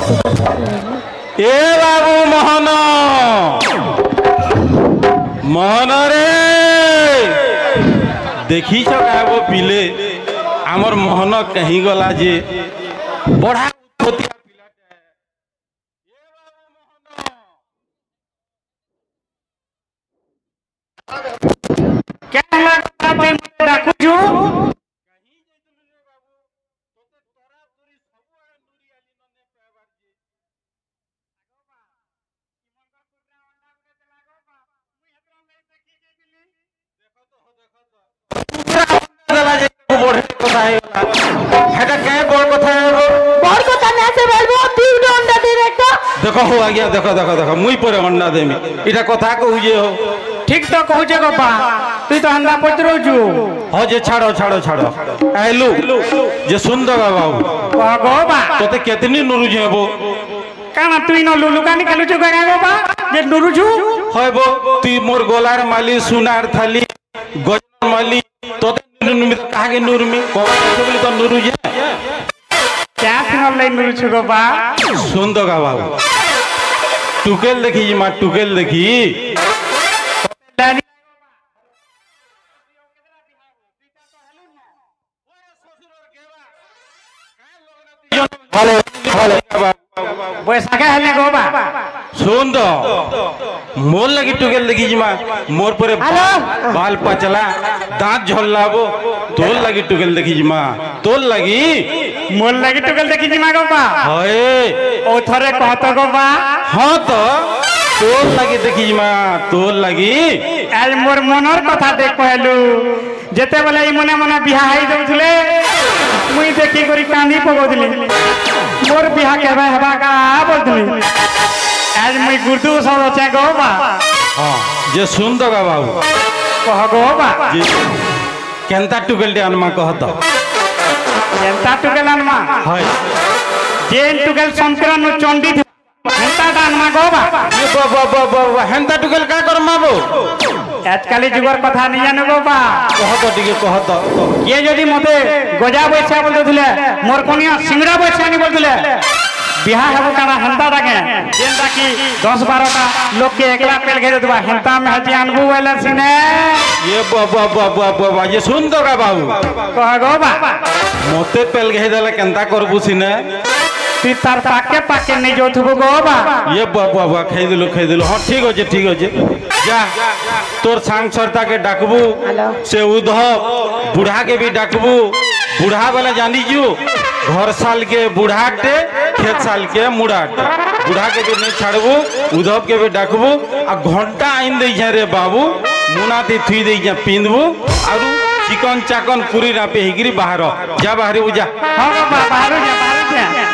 ए बाबू मोहन मोहन रे देखी वो पिले आमर मोहन कहीं गला जे बढ़ा देखो हो आ गया देखो देखो देखो मुई पर अंडा देमी इटा कथा कहू जे हो ठीक तो कहू जे गोपा तू तो हंदा पत्र छु हो जे छाड़ो छाड़ो छाड़ो आइलू जे सुंदर बाबू कह गोपा तोते केतनी नुरु जेबो काना तू न लुलु कानी खेलु छु गया गोपा जे नुरु छु होइबो तू मोर गोलार माली सुनार थाली गजन माली तोते नुरु कागे नुरमी कोबा बोली तो नुरु जे क्या सुनल ले नुरु छु गोपा सुंदर बाबू टुकेल देखी मां टुकेल देखी बैसाखा हेले गोबा सुन दो मोर लगी टुकेल देखी जी मां मोर परे बाल पचला दांत झोलाबो तोल लगी टुकेल देखी जी मां तोल लगी मोर लगी टुकेल देखी जी मां गोबा होए ओ थरे कहत गोबा हां तो तोल लगी देखी जी मां तोल लगी आज मोर मनर कथा देख कहलु जेते बेले ई मने मने बिहा हाई दउथले मुई देखी करी कांदी पगोदली मोर बिहा केबे हेबा का बोलथली आज मुई गुरदू सब चे गोबा हां जे सुंदर बाबू कह गोबा जे केनता टुकेल दे अनमा कहत केनता टुकेल अनमा हाय जेन टुकेल संकरन चंडी हेंता दानमा गोबा ये बाबा हेंता टुकेल का कर माबो आजकाली जुगर कथा नहीं जानो गोबा कहत टिके कहत ये जदी मते गजा बैसा बोलथले मोर कोनिया सिंगड़ा बैसा नहीं बोलथले बिहा हेबो काना हेंता दाके जेंता की 10 12 टा लोग के एकला पेल घेरे दबा हेंता में हजी अनबु वाला सिने ये बाबा ये सुंदर बाबू कह गोबा मते पेल घेरे देला केनता करबु सिने ती तार पाके पाके नहीं जोथबो गोबा ये बाबा खाई दिलो हां ठीक होजे जा तोर सांग सरता के डाकबू से उधव बूढ़ा के भी डाकबू बूढ़ा वाला जानी जू घर साल के बूढ़ाटे खेत साल के मुड़ाटे बूढ़ा के भी नहीं छाड़बू उधव के भी डाकबू आ घंटा आइन दे रे बाबू मुनाती थुई दे पिंदबू आरु चिकन चाकन पूरी नापे हिगिरी बाहर जा बाहर जा हां बाबा बाहर जा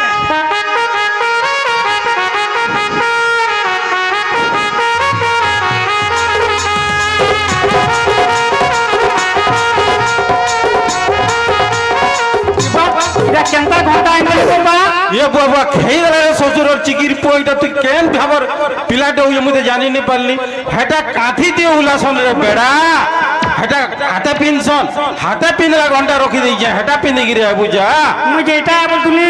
केनता घंटा आइन गोबा ये बाबा खेई रे ससुर चिकिर पोइटा तू केन भाबर पिलाटे होय मुते जानि नै पारली हेटा काथी दे उलासन रे बेड़ा हेटा हाथे पिनला घंटा रखी दे जे हेटा पिन गिरे बुझा मुझे एटा बोलतुली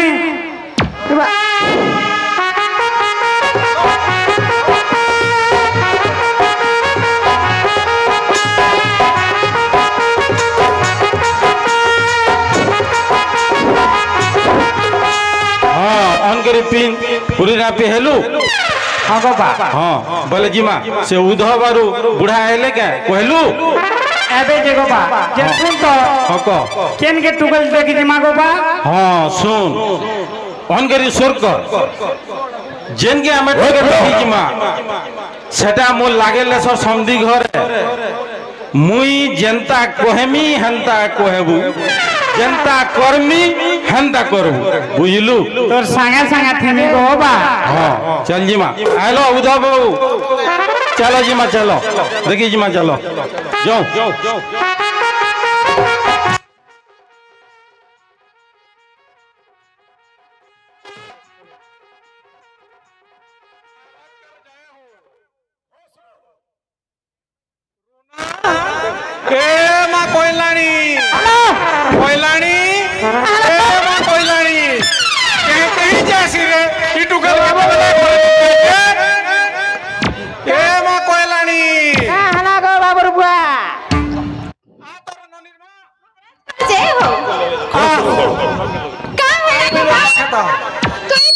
पिन पूरी ना पे हेलू हां गोबा हां बोले जीमा से उधव बारू बूढ़ा हेले के कहलू एबे जे गोबा जे सुन तो हको केन के टुकल देखि जीमा गोबा हां सुन ऑन करी सुर कर जेन के हमें टुकल देखि जीमा सेटा मो लागेले सब समधी घर मुई जनता कोहेमी हंता कोहेबू जनता कर्मी हंता करबू बुझलू तोर संगे संगे थेनी गोबा हां चल जीमा आलो उधव बाबू चलो जीमा चलो देखी जीमा चलो जाओ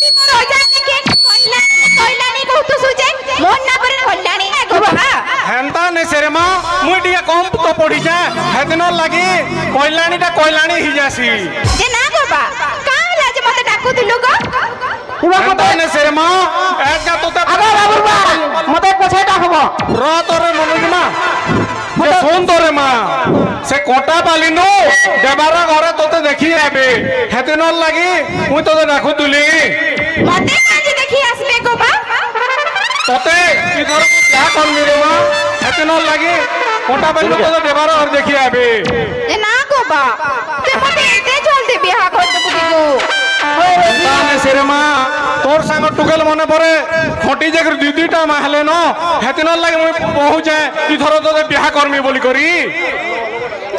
ती मोर होजा देखे कइलानी कहतु सुजे मोर ना करे कल्याणी ए गो बाबा हेंता ने सेरे मां मुई टिके कम तो पड़ी जा हेदिन लागी कल्याणी ही जासी जे ना गो बा का होला जे मते डाकू दिलु गो हेंता ने सेरे मां एका तोते আগে বাবুর বা মতে পছে ডাকবো র তোरे मनोज मां जे सुन तोरे मां से कोटा पालिनु देबारा घरे तोते देखि आबे हेदिन लागी मुई तोते डाकू तुली मते काजे देखि आसबे गो बा तोते इधर क्या करनी रे मां हेदिन लागी कोटा पालिनु तोते देबारा घर देखि आबे जे ना गो बा ते मते एते जल्दी बियाह कर देबु दिगो ताने सेरे मां तोर संग टुकेल मने परे खटी जे दीदीटा माहले न हेतिन लागे मुई पहुंचे इधर तो बियाह करमी बोली करी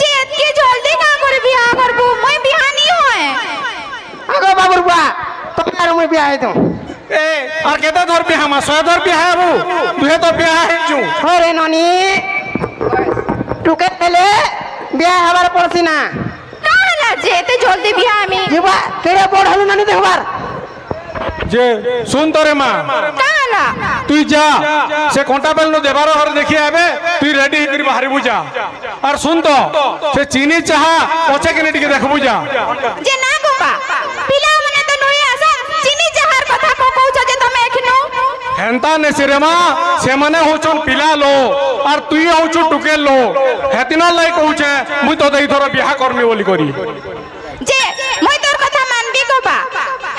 जे एतके जल्दी का करे बियाह करबु मैं बियाह नहीं होए আগে বাবুর বা তোমার মই বিয়া হইতো ए और केते धर बियाह मा सय धर बियाह आबू दुहे तो बियाह हेजू ওরে ননি টুকে পেলে বিয়া হবার পড়ছি না का होला जे एते जल्दी बियाह में जीवा केड़े बड़ हलु ननी देखबार जे सुन तोरे मां का होला তুই যা সে কোটা বেল নো দেবার ঘর দেখি আবে তুই রেডি করি বাহারি বুঝা আর শুন তো সে চিনি চাহা পছে কেনে টিকে দেখবু যা जे ना गो बा पिला मने तो नई आसा चिनी जहार कथा को कहउछ जे तमे एखनो हेंता ने सिरेमा से माने होचन पिला लो और तुई होचु टुके लो हेतिन लाई कहउछे मुई तो देई थोर बियाह करमी बोली करी जे মই তোর কথা মানবি গো বা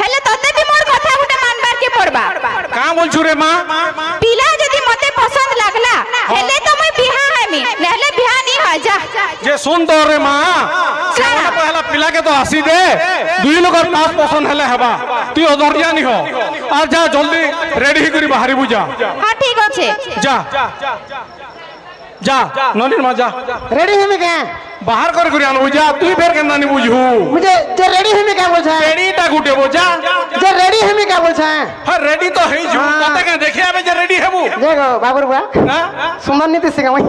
হেলে ততে বি মোর কথা গুটে মানবার কে পড়বা का बोलछु रे मां पिला যদি মতে পছন্দ লাগলা হেলে তো মই বিয়াহ হেমি নহলে বিয়াহ নি হয় যা जे सुन तो रे मां से माने पहला पिला के तो हसी दे दुई लोग पास पसंद हेले हेबा तुई अधरिया नी हो और जा जल्दी रेडी करी बाहरी बुझा हां ठीक আছে जा जा ननिर मा जा रेडी है मैं क्या बाहर कर करी आनु जा तुई फेर केना नी बुझू मुझे जे रेडी है मैं क्या बोलछा रेडीटा गुटे बोजा जे रेडी है मैं क्या बोलछा हां रेडी तो है जू पता के देखि आबे जे रेडी हेबू देखो बाबुर बा हां सुंदर नीति सिगा मैं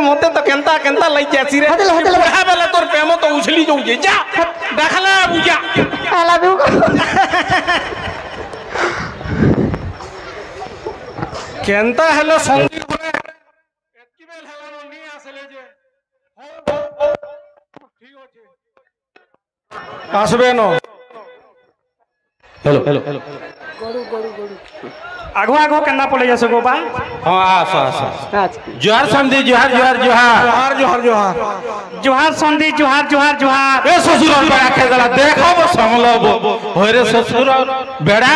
मते तो केंता लई जासी रे हटले, हटले। बुढ़ा बेला तोर प्रेम तो उछली जाऊ जे जा देखला बुझा I love you Kenta hello संगी घरे एतकी बेल हेलो नी आसले जे ठीक होचे आसबे नो हेलो हेलो आगो आगो केना पड़े जैसे गोपा हां आस आस अच्छा जोहार समझी जोहार जोहार जोहार जोहार जोहार संदी जोहार जोहार जोहार ए ससुर बेड़ा के गला देखो समलब होरे ससुर बेड़ा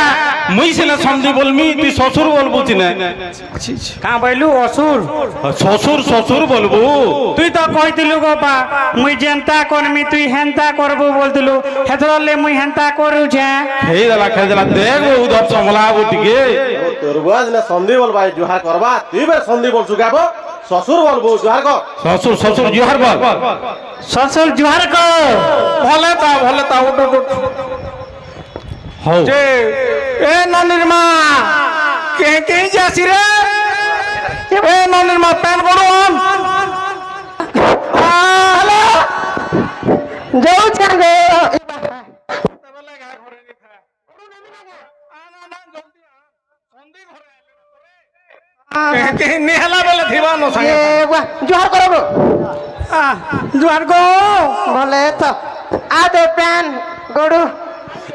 मुई सिना समझी बोलमी तू ससुर बोलबू तिने का बैलू असुर ससुर ससुर बोलबू তুই তো কইতিলু গোপা মুই যেনতা করমি তুই হেনতা করবু বলতিলু হেতরলে মুই হেনতা করুছে খেই দেলা দেখ উধর সমলাবু টিকে তোর বুয়াজ না সন্ধি বল ভাই জুহার করবা তুই বে সন্ধি বল চুকাবো শ্বশুর বলবো জুহার কর ससुर ससुर जोहार बोल শ্বশুর জুহার কর भले ता उठ हो जे ए ननिर मा के जासी रे ए ननिर मा पैन बड़ो हम हेलो যাও ছাগো के नेहला बेले थिबा न संगे এ ওয়া জুহার করবো জুহার গো বলে তো আ দে প্যান গড়ু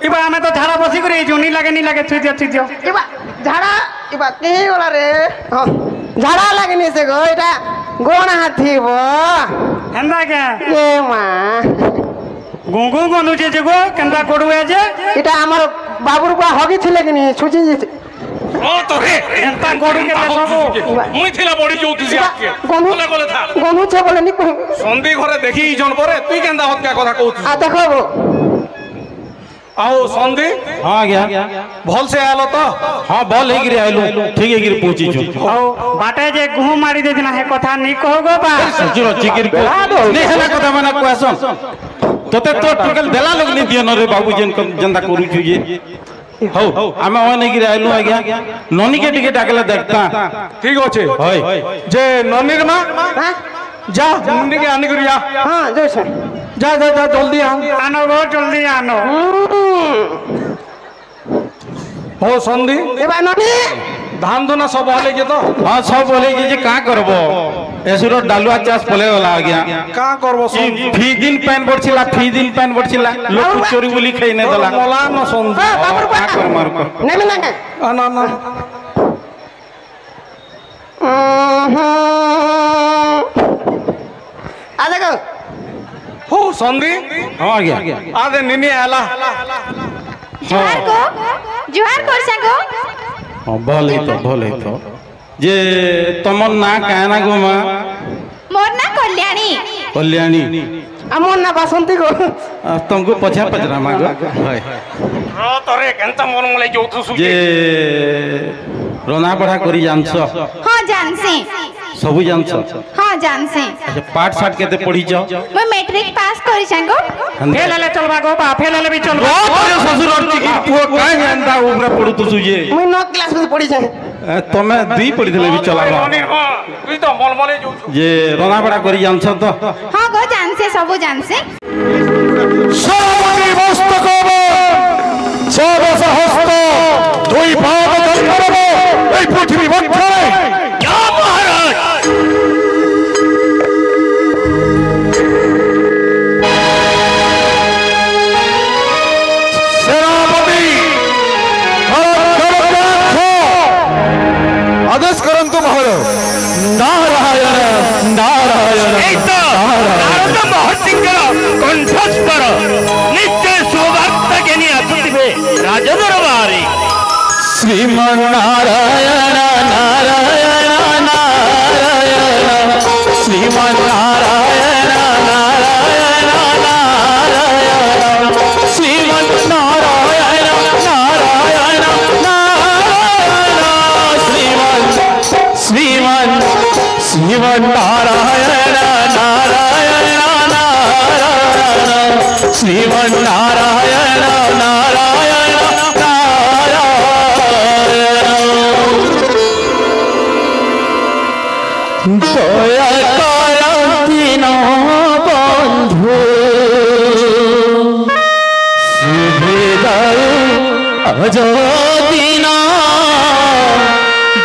ইবা আমি তো ঝাড়া বসি করে জুনি লাগে ছুই দিও ইবা ঝাড়া ইবা কে ওলা রে ঝাড়া লাগেনি সে গো এটা গোনা হাতিব হেন্দা কে এ মা গুগু গনুছে যে গো কেন্দা গড়ুয়ে যে এটা আমার বাবুর বা হগি ছিল কিনি ছুচি ओ तो रे এন্তা গড়ু কে দেখবো मुई थिला बड़ी जोती से आके গনু बोले था গনুছে বলে নি संधि घरे देखी जन परे तुई केंदा हत का कथा कहू आ देखबो आओ संधि हां गया भल से आलो तो हां बोल हे गिरे आइलो ठीक है गिरे पहुंची छु ଆଉ ବାଟେ ଯେ ଗୁହ ମାରି ଦେଇଥିଲା हे କଥା ନି कहगो बा ससुर चिकिर को नहीं हला कथा माने क्वेश्चन तोते तो टुकल देला लोग नहीं दियो न रे बाबू जन जनता करू छु ये हो आमे ओने गिरे आइलो आ गया ननी के टिके डाकला देखता ठीक होचे होय जे ननिर मा हां जा ननी के आनी करिया हां जैसे जा जल्दी आ आनो बहुत जल्दी आनो हो संधि এবার ননি धान धुना सब हले के तो हाँ सब बोले कि का करब एसुर डालुआ चाष पले गला आज्ञा का करबो संधि फी दिन पैन बढ़िला फी दिन पैन बढ़िला लोग चोरी बोली खाई नहीं देला मोला न संधि का कर मार कर নেমে না ना ना আ দেখো हो संधि हाँ आज्ञा आदे निनी आला जुहार को जुहार कर संगो हाँ भल है तो जे तमर ना कहना गो माँ मोर ना कल्याणी कल्याणी আমার না বাসন্তী গো तुमको पछा पचरा मांगो हाय तोरे केनता मन मले जोथु सु जे रना पढ़ा करी जानछ हां जानसी सबु जानछ हां जानसी अच्छा पाठ साठ केते पढ़ी छ मैं मैट्रिक पास करी संगो फेल हले चलबा गो बा फेल हले भी चलबा तोरे ससुर और चिकी पुओ काहे जानता ऊपर पढ़ु तू सुजे মুই 9 ক্লাস में पढ़ी जाए तमे दुई पढ़ी देले भी चलाबा तुई तो मन मले जोथु जे रना पढ़ा करी जानछ तो हां गो जानसी सबु जानसी সর্বমণি মস্তক সহস্ত দুই ভাগ জন্মরব এই পৃথিবী মধ্যে না মহারাজ সেনাপতি আদেশ করুন তো মহারাজ নারায়ণ নারায়ণ এই তো নারদ মহর্ষিঙ্কর কণ্ঠস্বর নিশ্চয় সৌভাগ্য নিয়ে আসিবে রাজদরবারে শ্রীমন নারায়ণ নারায়ণ নারায়ণ শ্রীমন নারায়ণ নারায়ণ নারায়ণ শ্রীমন নারায়ণ নারায়ণ নারায়ণ শ্রীমন শ্রীমন শ্রীমন নারায়ণ নারায়ণ নারায়ণ শ্রীমন নারায়ণ নারায়ণ নারায়ণ দয়া কর দীন বন্ধু শুভে দাও আজ দিন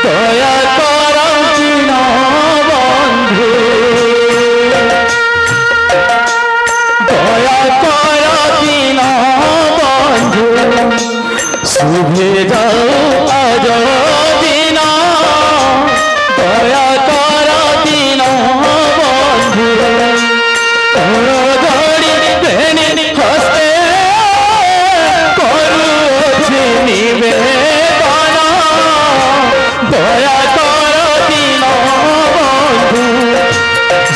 দয়া কর দীন বন্ধু দয়া কর দীন বন্ধু শুভে দাও আজ দিন দয়া কর দীন বন্ধু তোর ধরি বেনি হস্তে করুছি নিবেদন দয়া কর দীন বন্ধু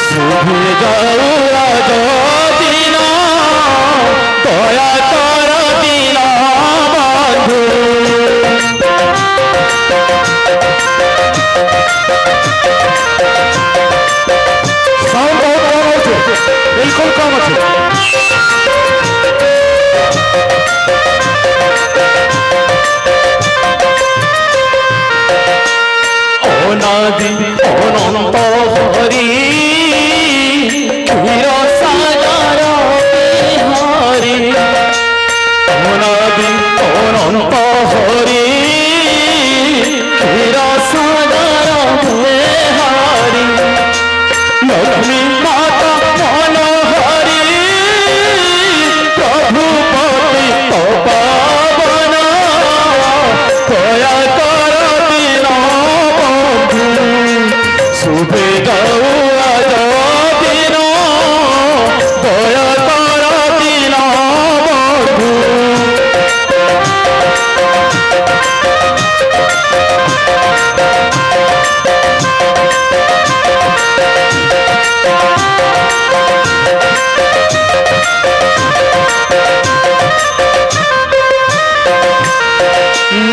শুভে যাও আজ দিন দয়া কর দীন বন্ধু साउंड बहुत कम আছে बिल्कुल कम আছে অনাদি অনন্ত হরি ক্ষীর সাগর বিহারি অনাদি অনন্ত হরি ক্ষীর সাগর বিহারি লক্ষ্মী মাতা মনোহরি প্রভুপতি পাবন দয়া কর দীন বন্ধু শুভে যাও আজ দিন দয়া কর দীন বন্ধু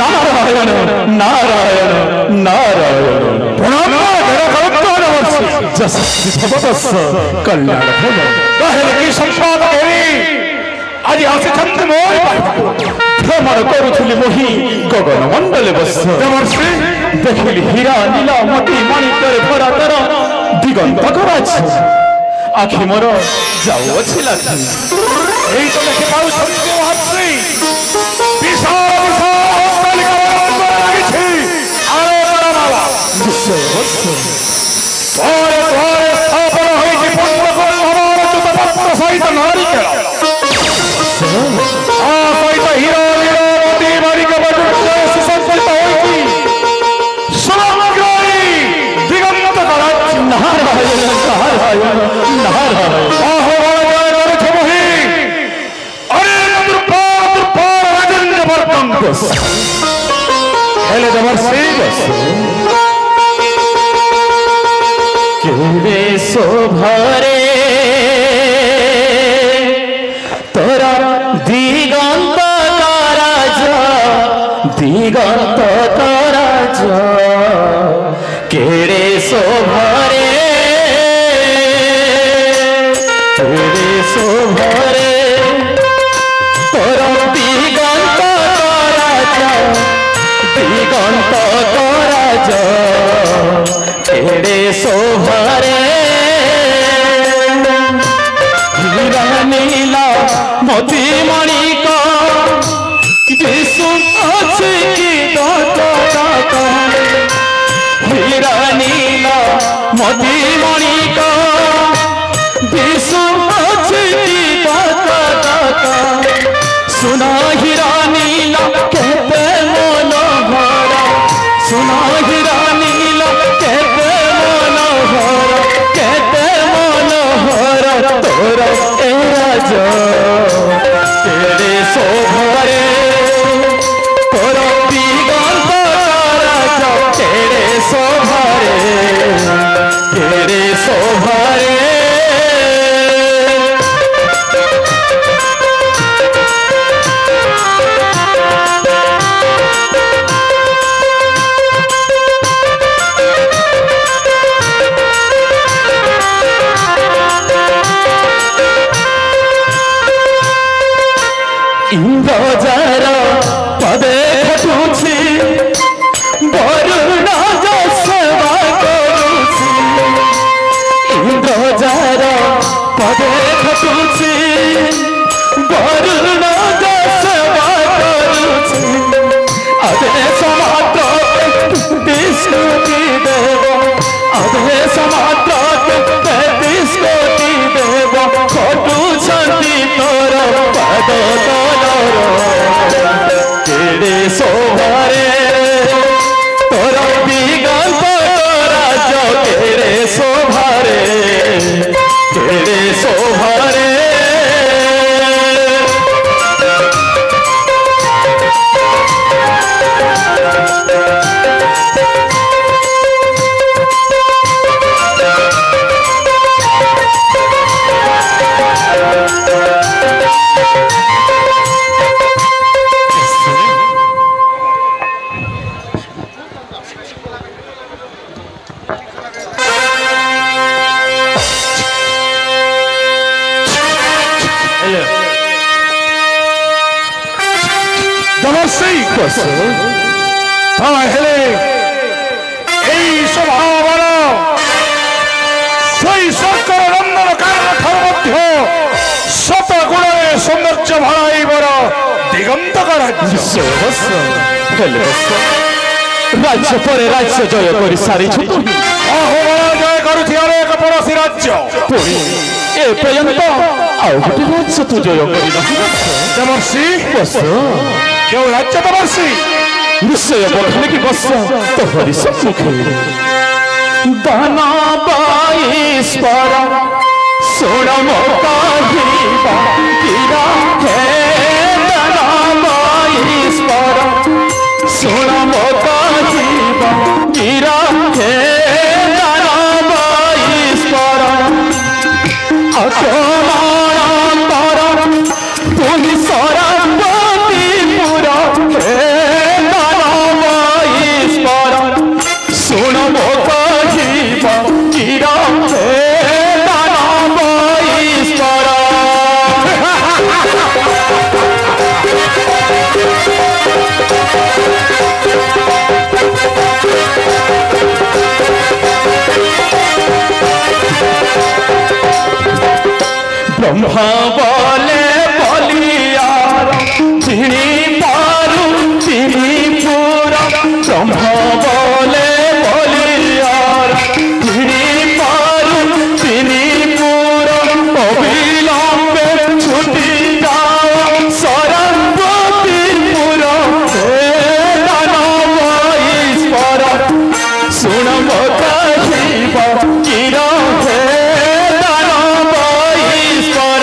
নারায়ণ নারায়ণ নারায়ণ প্রণাম ভগবৎস কল্যাণ ভব তাহলে কি সম্পাদ করি আজ আসিছন্তি মই ভ্রমণ করুଥିଲି মোহি গগন মণ্ডলে বস দেবর্ষি দেখিলি হীরা নীলা মতি মাণিক্যরে ভরা তর দিগন্ত করাছে আখি মোর যাওছি লাখি এই তো দেখে পাউছন্তি মহাশ্রী বিশাল বিশাল बस हेले देवर्षि बस केड़े शोभरे तोरा दिगंत कराज दिगंत कराज केड़े शोभरे केड़े शोभरे तोरा दिगंत कराज दिगंत कराज केड़े शोभरे हीरा नीला मोती मणिक विषु अच्छी की दाता हीरा नीला मोती मणिक विषु अच्छी की दाता सुना हीरा नीला कहते मनोहर सुना हीरा नीला कहते मनोहर कहते मनोहर तोरा ए राज तेरे शोभरे तोरा दिगंत राज तेरे शोभरे इंद्रजार पदे खटुछि वरुण सेवा करुछि इंद्रजार पदे खटुछि वरुण सेवा करुछि आदेश मात्र विष्णु देव आदेश मात्र 33 कोटि देव खटुछन्ति तोर पद केड़े शोभरे तोर दिगंत राज केड़े शोभरे केड़े शोभरे देवर्षि बस ताहेले এই স্বভাবর সেই সকল রন্ধন কারণ মধ্য শত গুণে সৌন্দর্য ভরাইবার দিগন্তক রাজ্য রাজ্য পরে রাজ্য জয় করে সারিছু অহোবল জয় করুছি অনেক পড়োশী রাজ্য এ পর্যন্ত ଆଉ ଗୋଟେ ରାଜ୍ୟ ତୁ ଜୟ କରିନ ଦେବର୍ଷି ବସ କେଉଁ ରାଜ୍ୟ ଦେବର୍ଷି ନିଶ୍ଚୟ ବଖିଲେ କି ବସ ତୋହରି ସମ୍ମୁଖେ ଦାନବାଈଶ୍ୱର ଶୁଣ ମୋ କହିବା କିରା ହେ ଦାନବାଈଶ୍ୱର ଶୁଣ ମୋ କହିବା କିରା ହେ ଦାନବାଈଶ୍ୱର सुन मो कहिबा किरा हे दानवाईश्वर ब्रह्मा बोले बलियार चिनी पारू चिनी पूरा ब्रह्मा बोले बलियार चिनी पारू चिनी पूरा अविलंबे छुटी जाओ सरस्वती पूरा हे दानवाईश्वर सुन मो कहिबा किरा हे दानवाईश्वर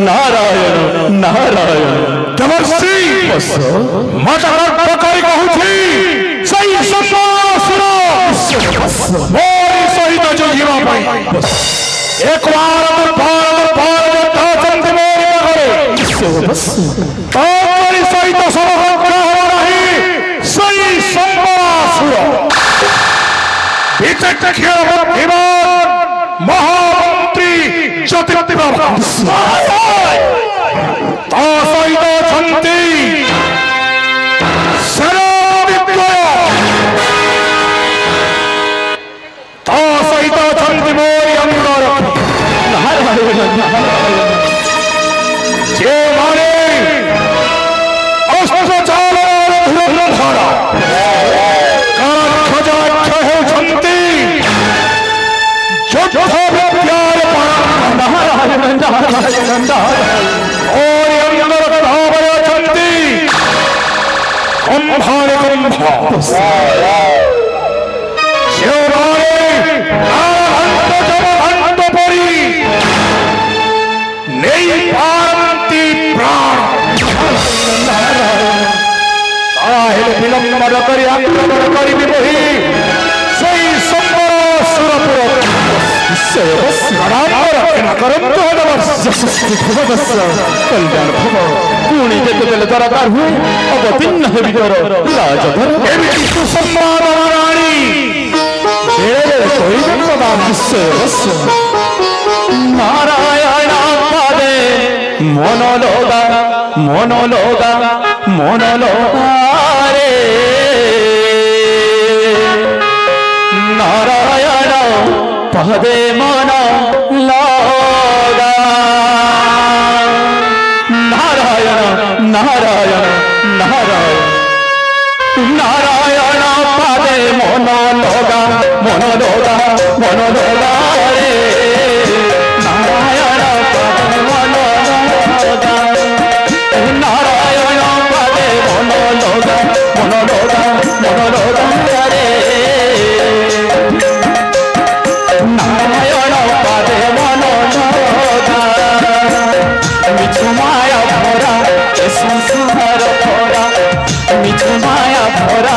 नारायण नारायण देवर्षि माता प्रकार कहूँ सही सुनो मोरी सहित जो जीवा एक बार मोरी सहित समग्र सही संबासुर महामंत्री ज्योतिरत्न सहित छंती सहित छंती मोरी अंदर जे माने अस्त्र चालर धुरंधर विलंब कर आक्रमण करी कल्याण भव पुणी जितेबले दरकार हुए अवतीर्ण हेबिकर राजधर सुसम्मान राणी नारायण पादे मनोलोगा मनोलोगा मनोलोगा रे नारायण पदे मन लगा नारायण नारायण नारायण नारायण पदे मन लगा मन लगा मन लगा रे नारायण पदे मन लगा नारायण पदे मन लगा मन लगा मन लगा रे नारायण पदे मन लगा मिछु माया भरा ए संसार भरा मिछु माया भरा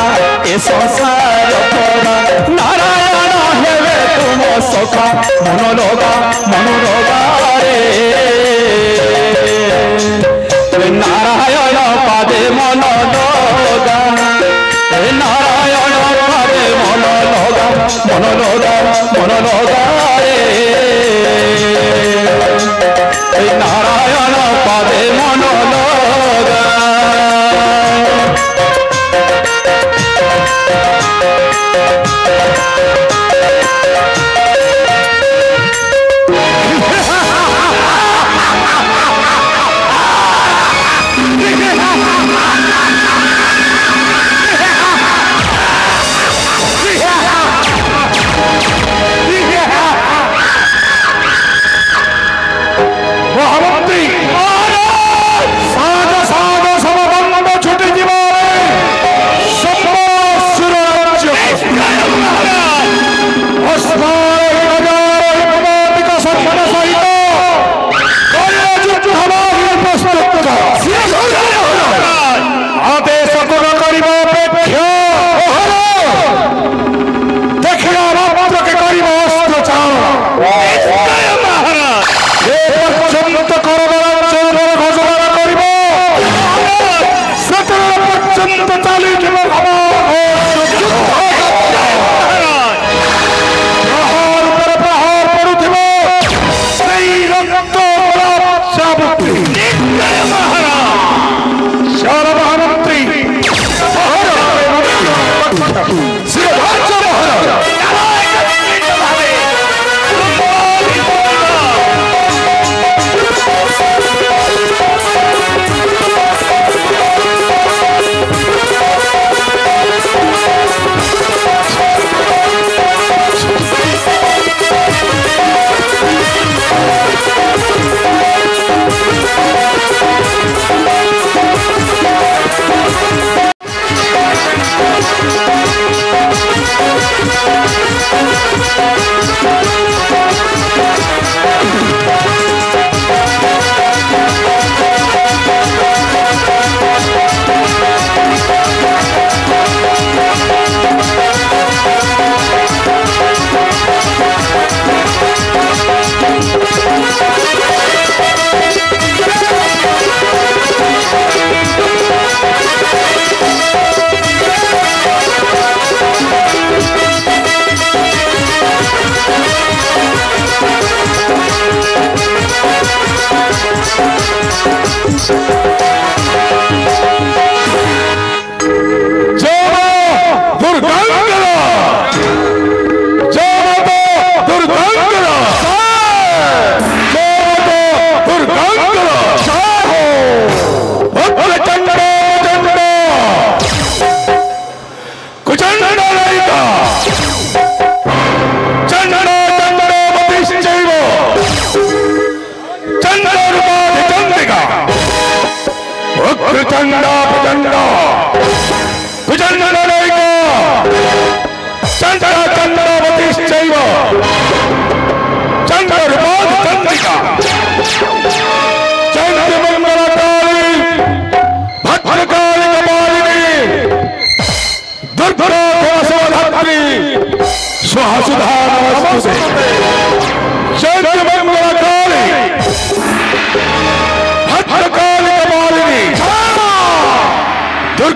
ए संसार भरा नारायण हेवे तुम सखा मन लगा रे नारायण पदे मन लगा नारायण पदे मन लगा मन लगा रे नारायण पदे मन लगा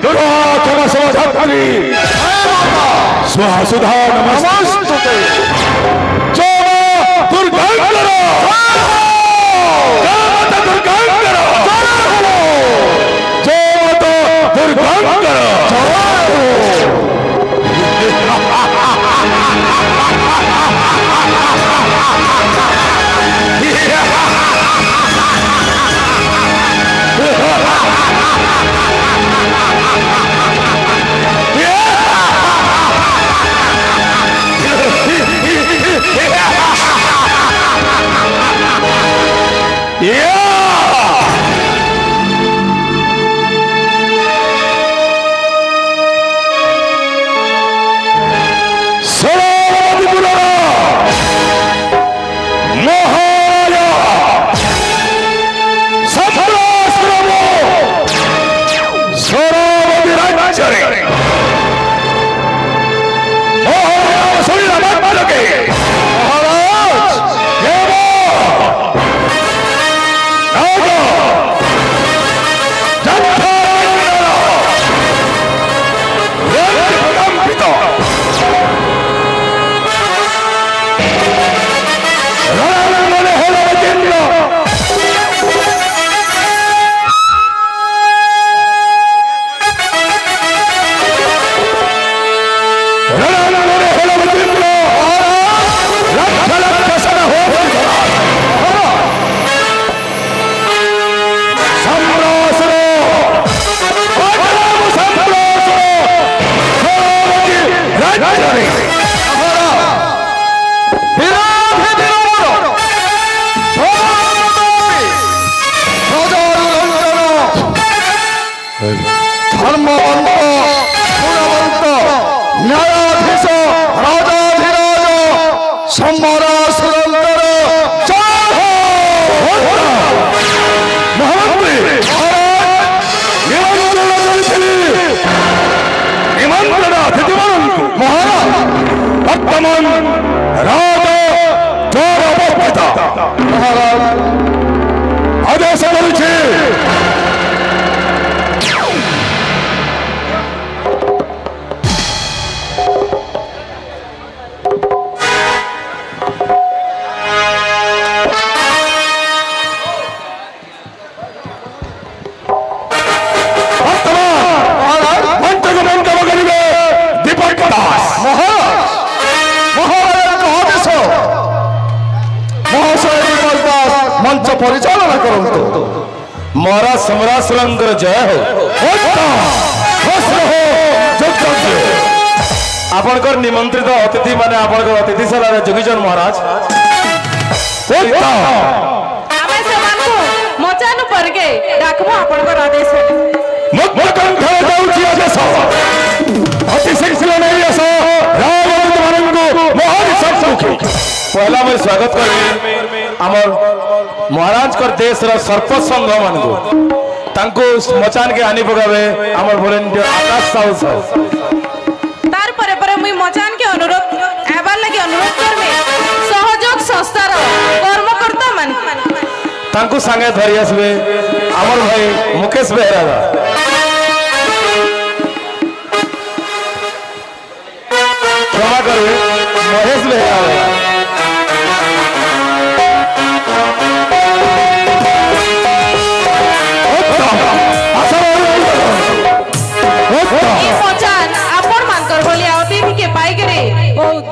दुराचम समझात्री सुधा नमस्ते दुर्गांकर दुर्गांकर दुर्गांकर आदेश करुछि परिचालन करंतु महाराज सम्राट सुरंगर जय हो आपनकर निमंत्रित अतिथि माने आपनकर अतिथिशाला रे जोगिजन महाराज ଆମେ ସେମାନଙ୍କୁ ମଚାନ ପରିକେ ଡାକମୁ ଆପଣଙ୍କର ଆଦେଶ मुखकंठ दउछि आदेश अति शीघ्र नहीं आस राजदूत माननको महाराज सम्मुखी पहला मैं स्वागत करबी हमर महाराज कर देश रा सरपंच संघ मानको तांको मचान के आनी पगावे हमर वॉलंटियर आकाश साहू साहब तार परे परे मुई मचान के अनुरोध एबार लागि अनुरोध करमे सहयोग संस्थार कर्मकर्ता मान तांको संगे धरि आसबे हमर भाई मुकेश बेहरा क्षमा करबे महेश बेहरा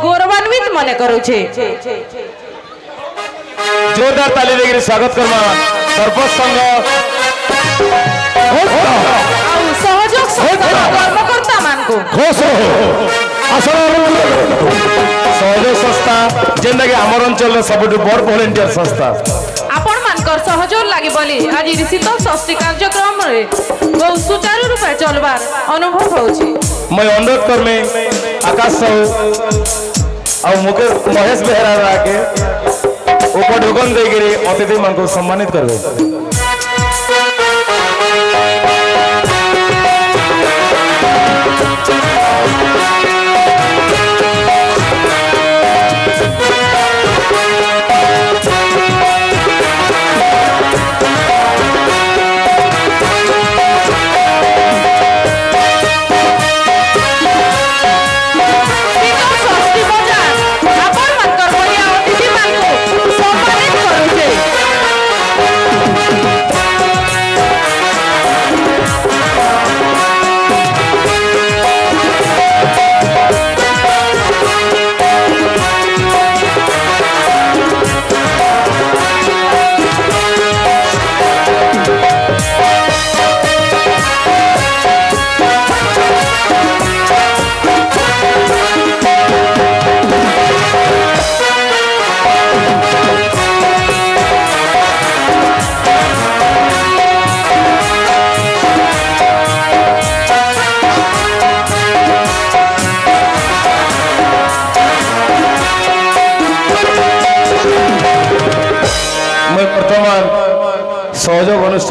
गौरवान्वित मने करू छे जोरदार ताली देकर स्वागत करमा सरपंच संघ सहयोग संस्था कर्मकर्ता मानको खुश सहयोग संस्था जेनटा कि हमर अंचल सबुठ बड़ वॉलंटियर संस्था आपण मानकर सहयोग लागि बोली आज शीतल षष्ठी कार्यक्रम रे बहुत सुचारू रूपे चलबार अनुभव होछि मैं अनुरोध करमे आकाश साहू और मुकेश महेश बेहरा के ऊपर ढुकन देकर अतिथि मान को सम्मानित करबे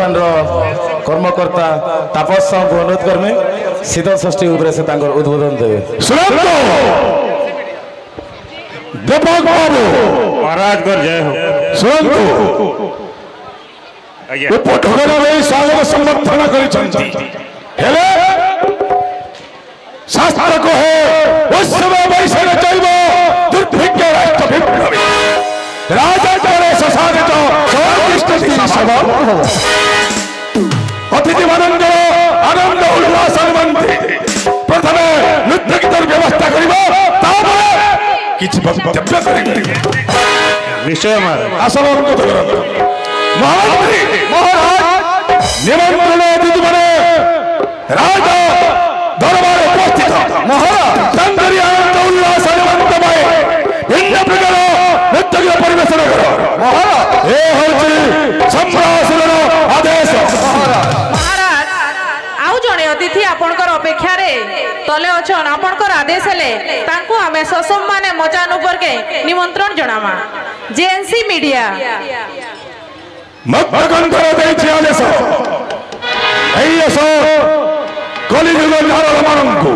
अनुष्ठान कर्मकर्ता तापस को अनुरोध करमे शीतल षष्ठी उपरे से उद्बोधन देवे। दीपक बाबू महाराज कर जय हो। सुनतु उपठोकन सागर समर्थन करिसंती हेले शास्त्र को है उत्सव वैश्य चैव दुर्भिक्ष राष्ट्र विप्लवी राजा करे ससादित सर्वोत्कृष्ट सभा अतिथि आनंद उल्लास अनुमति प्रथमे नृत्य गीतर व्यवस्था करिबो तापर किछि वक्तव्य करिबो निश्चय महाराज आसन अनुमति करत महाराज निमंत्रण अतिथि माने राजा दरबार उपस्थित महाराज चंद्री आनंद उल्लास अनुमतमय भिन्न प्रकार नृत्य परिवेशन करो महाराज ए होछि सम्रासुरन आदेश महाराज आउ जणे अतिथि आपनकर अपेक्षा रे तले अछन आपनकर आदेश ले तांको हमें ससम्माने मचान ऊपर के निमंत्रण जणामा जेएनसी मीडिया मध्य देछि आदेश एई असो कलिजुग नारद मानंकु